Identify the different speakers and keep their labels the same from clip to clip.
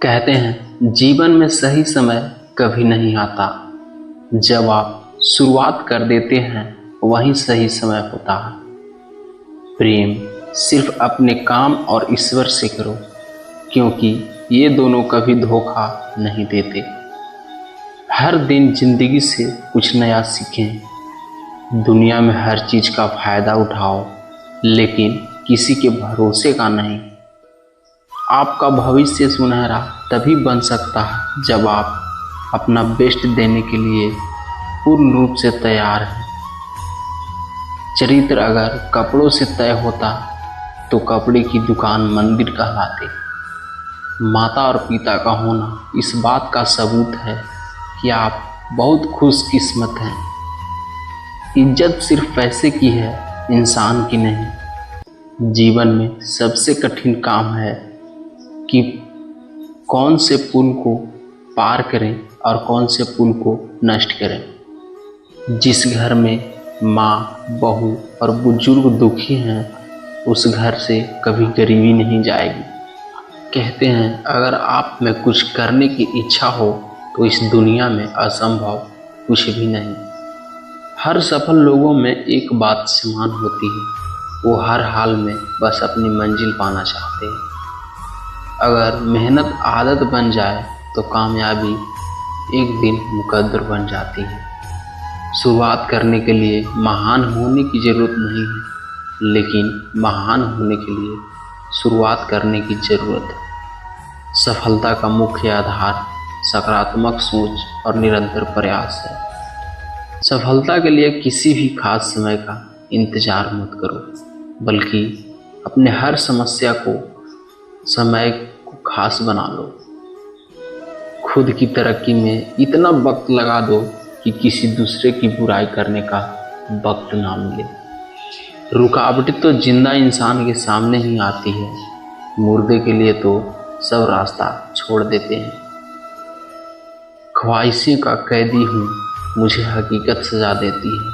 Speaker 1: कहते हैं जीवन में सही समय कभी नहीं आता। जब आप शुरुआत कर देते हैं वही सही समय होता है। प्रेम सिर्फ अपने काम और ईश्वर से करो, क्योंकि ये दोनों कभी धोखा नहीं देते। हर दिन जिंदगी से कुछ नया सीखें। दुनिया में हर चीज़ का फायदा उठाओ, लेकिन किसी के भरोसे का नहीं। आपका भविष्य सुनहरा तभी बन सकता है जब आप अपना बेस्ट देने के लिए पूर्ण रूप से तैयार हैं। चरित्र अगर कपड़ों से तय होता तो कपड़े की दुकान मंदिर कहलाते। माता और पिता का होना इस बात का सबूत है कि आप बहुत खुशकिस्मत हैं। इज्जत सिर्फ पैसे की है, इंसान की नहीं। जीवन में सबसे कठिन काम है कि कौन से पुल को पार करें और कौन से पुल को नष्ट करें। जिस घर में माँ, बहू और बुजुर्ग दुखी हैं, उस घर से कभी गरीबी नहीं जाएगी। कहते हैं अगर आप में कुछ करने की इच्छा हो तो इस दुनिया में असंभव कुछ भी नहीं। हर सफल लोगों में एक बात समान होती है, वो हर हाल में बस अपनी मंजिल पाना चाहते हैं। अगर मेहनत आदत बन जाए तो कामयाबी एक दिन मुकद्दर बन जाती है। शुरुआत करने के लिए महान होने की ज़रूरत नहीं है, लेकिन महान होने के लिए शुरुआत करने की ज़रूरत है। सफलता का मुख्य आधार सकारात्मक सोच और निरंतर प्रयास है। सफलता के लिए किसी भी खास समय का इंतज़ार मत करो, बल्कि अपने हर समस्या को समय को खास बना लो। खुद की तरक्की में इतना वक्त लगा दो कि किसी दूसरे की बुराई करने का वक्त ना मिले। रुकावटें तो जिंदा इंसान के सामने ही आती है, मुर्दे के लिए तो सब रास्ता छोड़ देते हैं। ख्वाहिशें का कैदी हूँ, मुझे हकीकत सजा देती है।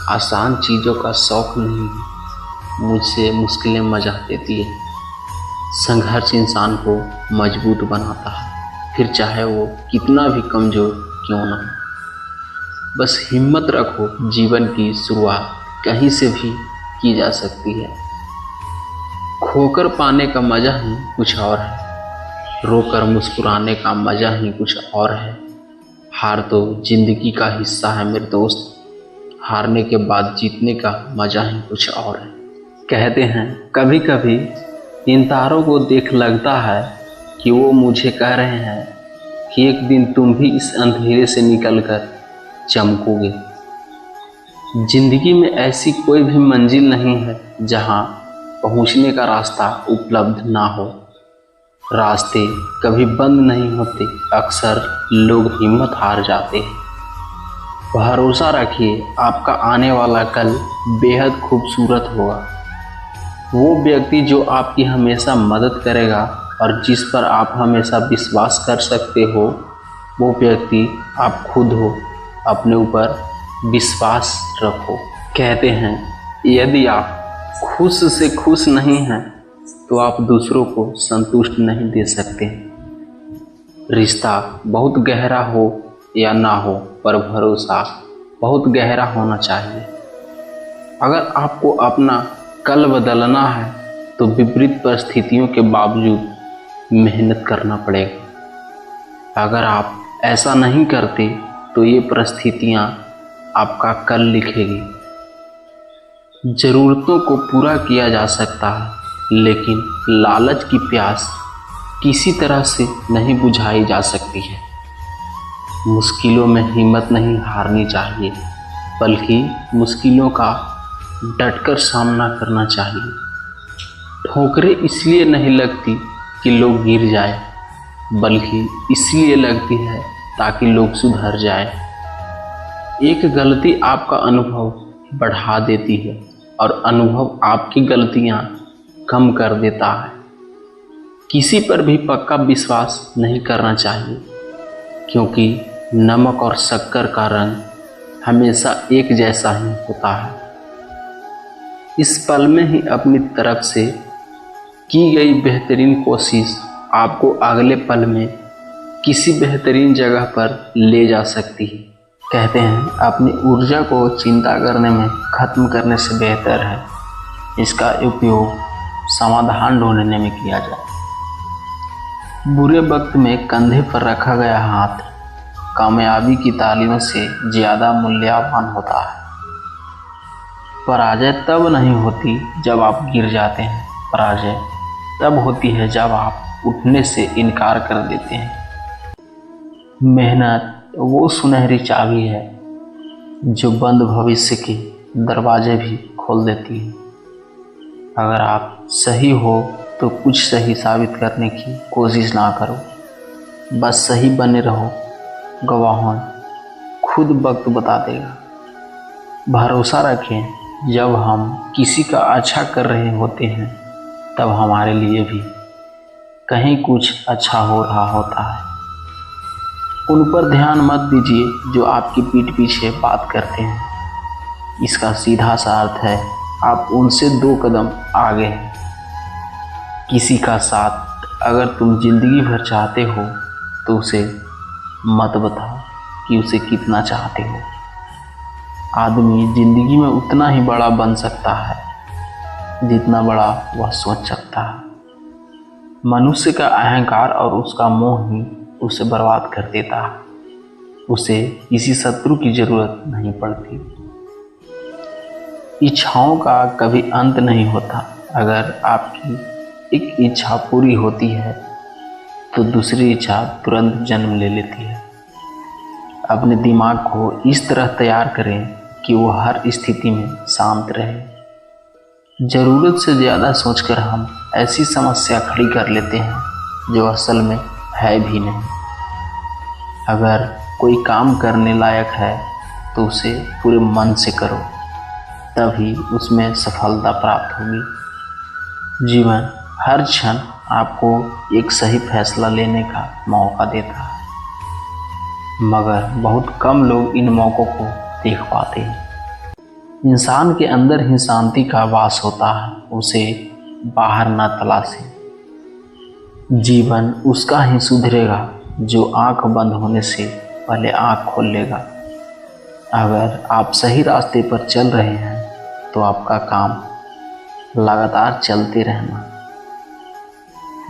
Speaker 1: आसान चीज़ों का शौक़ नहीं, मुझसे मुश्किलें मजा देती है। संघर्ष इंसान को मजबूत बनाता है, फिर चाहे वो कितना भी कमज़ोर क्यों ना हो। बस हिम्मत रखो, जीवन की शुरुआत कहीं से भी की जा सकती है। खोकर पाने का मज़ा ही कुछ और है, रोकर मुस्कुराने का मज़ा ही कुछ और है। हार तो ज़िंदगी का हिस्सा है मेरे दोस्त, हारने के बाद जीतने का मज़ा ही कुछ और है। कहते हैं कभी कभी इन तारों को देख लगता है कि वो मुझे कह रहे हैं कि एक दिन तुम भी इस अंधेरे से निकलकर चमकोगे। जिंदगी में ऐसी कोई भी मंजिल नहीं है जहां पहुंचने का रास्ता उपलब्ध ना हो। रास्ते कभी बंद नहीं होते, अक्सर लोग हिम्मत हार जाते हैं। भरोसा रखिए, आपका आने वाला कल बेहद खूबसूरत होगा। वो व्यक्ति जो आपकी हमेशा मदद करेगा और जिस पर आप हमेशा विश्वास कर सकते हो, वो व्यक्ति आप खुद हो। अपने ऊपर विश्वास रखो। कहते हैं यदि आप खुश से खुश नहीं हैं तो आप दूसरों को संतुष्ट नहीं दे सकते। रिश्ता बहुत गहरा हो या ना हो, पर भरोसा बहुत गहरा होना चाहिए। अगर आपको अपना कल बदलना है तो विपरीत परिस्थितियों के बावजूद मेहनत करना पड़ेगा। अगर आप ऐसा नहीं करते तो ये परिस्थितियाँ आपका कल लिखेगी। ज़रूरतों को पूरा किया जा सकता है, लेकिन लालच की प्यास किसी तरह से नहीं बुझाई जा सकती है। मुश्किलों में हिम्मत नहीं हारनी चाहिए, बल्कि मुश्किलों का डटकर सामना करना चाहिए। ठोकरें इसलिए नहीं लगती कि लोग गिर जाए, बल्कि इसलिए लगती है ताकि लोग सुधर जाए। एक गलती आपका अनुभव बढ़ा देती है और अनुभव आपकी गलतियां कम कर देता है। किसी पर भी पक्का विश्वास नहीं करना चाहिए, क्योंकि नमक और शक्कर का रंग हमेशा एक जैसा ही होता है। इस पल में ही अपनी तरफ से की गई बेहतरीन कोशिश आपको अगले पल में किसी बेहतरीन जगह पर ले जा सकती है। कहते हैं अपनी ऊर्जा को चिंता करने में खत्म करने से बेहतर है इसका उपयोग समाधान ढूंढने में किया जाए। बुरे वक्त में कंधे पर रखा गया हाथ कामयाबी की तालियों से ज़्यादा मूल्यवान होता है। पराजय तब नहीं होती जब आप गिर जाते हैं, पराजय तब होती है जब आप उठने से इनकार कर देते हैं। मेहनत वो सुनहरी चाबी है जो बंद भविष्य के दरवाजे भी खोल देती है। अगर आप सही हो तो कुछ सही साबित करने की कोशिश ना करो, बस सही बने रहो। गवाहों खुद वक्त बता देगा। भरोसा रखें, जब हम किसी का अच्छा कर रहे होते हैं तब हमारे लिए भी कहीं कुछ अच्छा हो रहा होता है। उन पर ध्यान मत दीजिए जो आपकी पीठ पीछे बात करते हैं। इसका सीधा सा अर्थ है आप उनसे 2 कदम आगे हैं। किसी का साथ अगर तुम जिंदगी भर चाहते हो तो उसे मत बताओ कि उसे कितना चाहते हो। आदमी जिंदगी में उतना ही बड़ा बन सकता है जितना बड़ा वह सोच सकता है। मनुष्य का अहंकार और उसका मोह ही उसे बर्बाद कर देता है। उसे किसी शत्रु की जरूरत नहीं पड़ती। इच्छाओं का कभी अंत नहीं होता। अगर आपकी एक इच्छा पूरी होती है तो दूसरी इच्छा तुरंत जन्म ले लेती है। अपने दिमाग को इस तरह तैयार करें कि वो हर स्थिति में शांत रहे। ज़रूरत से ज़्यादा सोचकर हम ऐसी समस्या खड़ी कर लेते हैं जो असल में है भी नहीं। अगर कोई काम करने लायक है तो उसे पूरे मन से करो, तभी उसमें सफलता प्राप्त होगी। जीवन हर क्षण आपको एक सही फैसला लेने का मौका देता है, मगर बहुत कम लोग इन मौक़ों को देख पाते हैं। इंसान के अंदर ही शांति का वास होता है, उसे बाहर ना तलाशें। जीवन उसका ही सुधरेगा जो आंख बंद होने से पहले आंख खोल लेगा। अगर आप सही रास्ते पर चल रहे हैं तो आपका काम लगातार चलते रहना।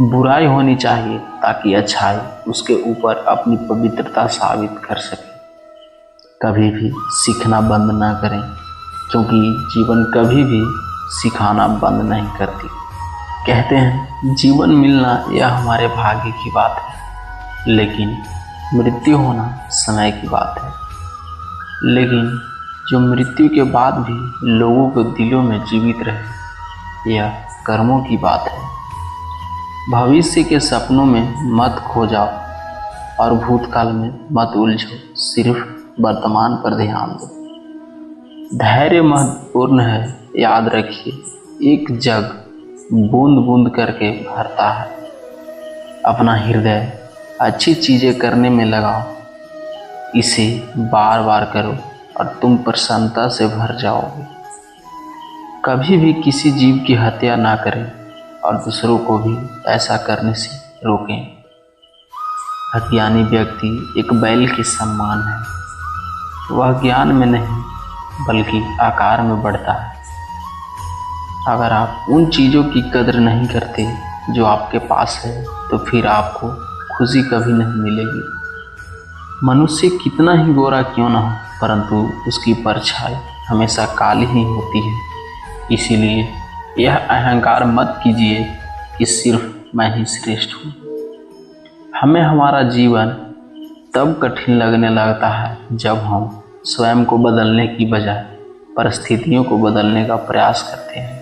Speaker 1: बुराई होनी चाहिए ताकि अच्छाई उसके ऊपर अपनी पवित्रता साबित कर सके। कभी भी सीखना बंद ना करें, क्योंकि जीवन कभी भी सिखाना बंद नहीं करती। कहते हैं जीवन मिलना यह हमारे भाग्य की बात है, लेकिन मृत्यु होना समय की बात है। लेकिन जो मृत्यु के बाद भी लोगों के दिलों में जीवित रहे, यह कर्मों की बात है। भविष्य के सपनों में मत खो जाओ और भूतकाल में मत उलझो, सिर्फ वर्तमान पर ध्यान दो। धैर्य महत्वपूर्ण है, याद रखिए। एक जग बूंद बूंद करके भरता है। अपना हृदय अच्छी चीज़ें करने में लगाओ, इसे बार बार करो और तुम प्रसन्नता से भर जाओगे। कभी भी किसी जीव की हत्या ना करें और दूसरों को भी ऐसा करने से रोकें। अज्ञानी व्यक्ति एक बैल के समान है। वह ज्ञान में नहीं बल्कि आकार में बढ़ता है। अगर आप उन चीज़ों की कदर नहीं करते जो आपके पास है तो फिर आपको खुशी कभी नहीं मिलेगी। मनुष्य कितना ही गोरा क्यों ना हो, परंतु उसकी परछाई हमेशा काली ही होती है। इसीलिए यह अहंकार मत कीजिए कि सिर्फ मैं ही श्रेष्ठ हूँ। हमें हमारा जीवन तब कठिन लगने लगता है जब हम स्वयं को बदलने की बजाय परिस्थितियों को बदलने का प्रयास करते हैं।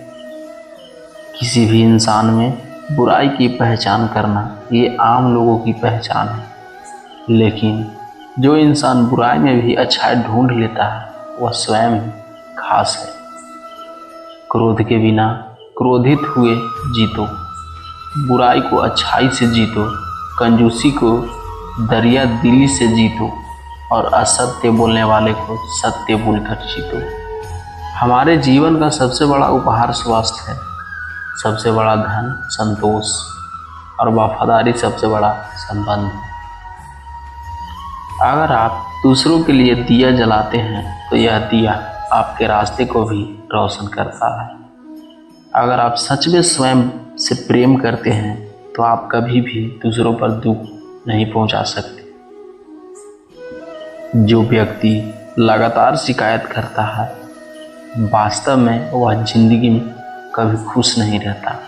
Speaker 1: किसी भी इंसान में बुराई की पहचान करना ये आम लोगों की पहचान है, लेकिन जो इंसान बुराई में भी अच्छाई ढूंढ लेता है वह स्वयं ही खास है। क्रोध के बिना क्रोधित हुए जीतो, बुराई को अच्छाई से जीतो, कंजूसी को दरिया दिली से जीतो और असत्य बोलने वाले को सत्य बोलकर जीतो। हमारे जीवन का सबसे बड़ा उपहार स्वास्थ्य है, सबसे बड़ा धन संतोष। और वफादारी सबसे बड़ा संबंध है। अगर आप दूसरों के लिए दिया जलाते हैं तो यह दिया आपके रास्ते को भी रोशन करता है। अगर आप सच में स्वयं से प्रेम करते हैं तो आप कभी भी दूसरों पर दुख नहीं पहुंचा सकते। जो व्यक्ति लगातार शिकायत करता है वास्तव में वह जिंदगी में कभी खुश नहीं रहता।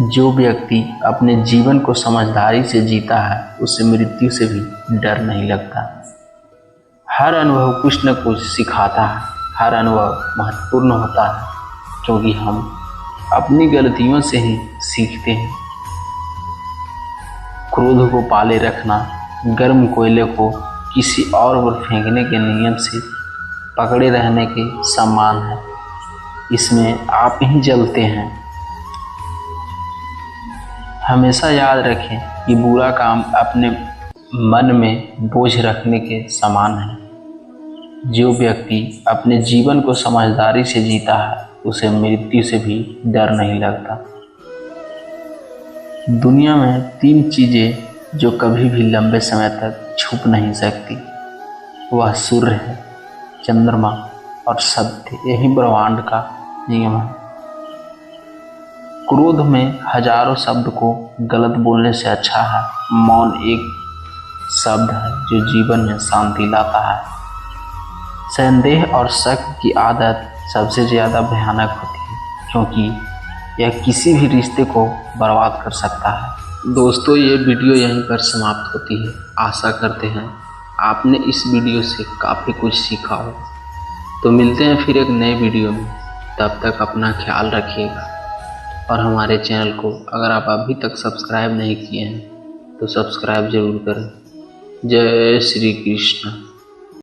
Speaker 1: जो व्यक्ति अपने जीवन को समझदारी से जीता है उसे मृत्यु से भी डर नहीं लगता। हर अनुभव कुछ न कुछ सिखाता है, हर अनुभव महत्वपूर्ण होता है क्योंकि हम अपनी गलतियों से ही सीखते हैं। क्रोध को पाले रखना गर्म कोयले को किसी और ओर फेंकने के नियम से पकड़े रहने के समान है। इसमें आप ही जलते हैं। हमेशा याद रखें कि बुरा काम अपने मन में बोझ रखने के समान है। जो व्यक्ति अपने जीवन को समझदारी से जीता है उसे मृत्यु से भी डर नहीं लगता। दुनिया में 3 चीज़ें जो कभी भी लंबे समय तक छुप नहीं सकती, वह सूर्य है, चंद्रमा और सत्य। यही ब्रह्मांड का नियम है। क्रोध में हजारों शब्द को गलत बोलने से अच्छा है मौन एक शब्द है जो जीवन में शांति लाता है। संदेह और शक की आदत सबसे ज़्यादा भयानक होती है क्योंकि यह किसी भी रिश्ते को बर्बाद कर सकता है। दोस्तों, ये वीडियो यहीं पर समाप्त होती है। आशा करते हैं आपने इस वीडियो से काफ़ी कुछ सीखा हो। तो मिलते हैं फिर एक नए वीडियो में। तब तक अपना ख्याल रखिएगा और हमारे चैनल को अगर आप अभी तक सब्सक्राइब नहीं किए हैं तो सब्सक्राइब ज़रूर करें। जय श्री कृष्ण।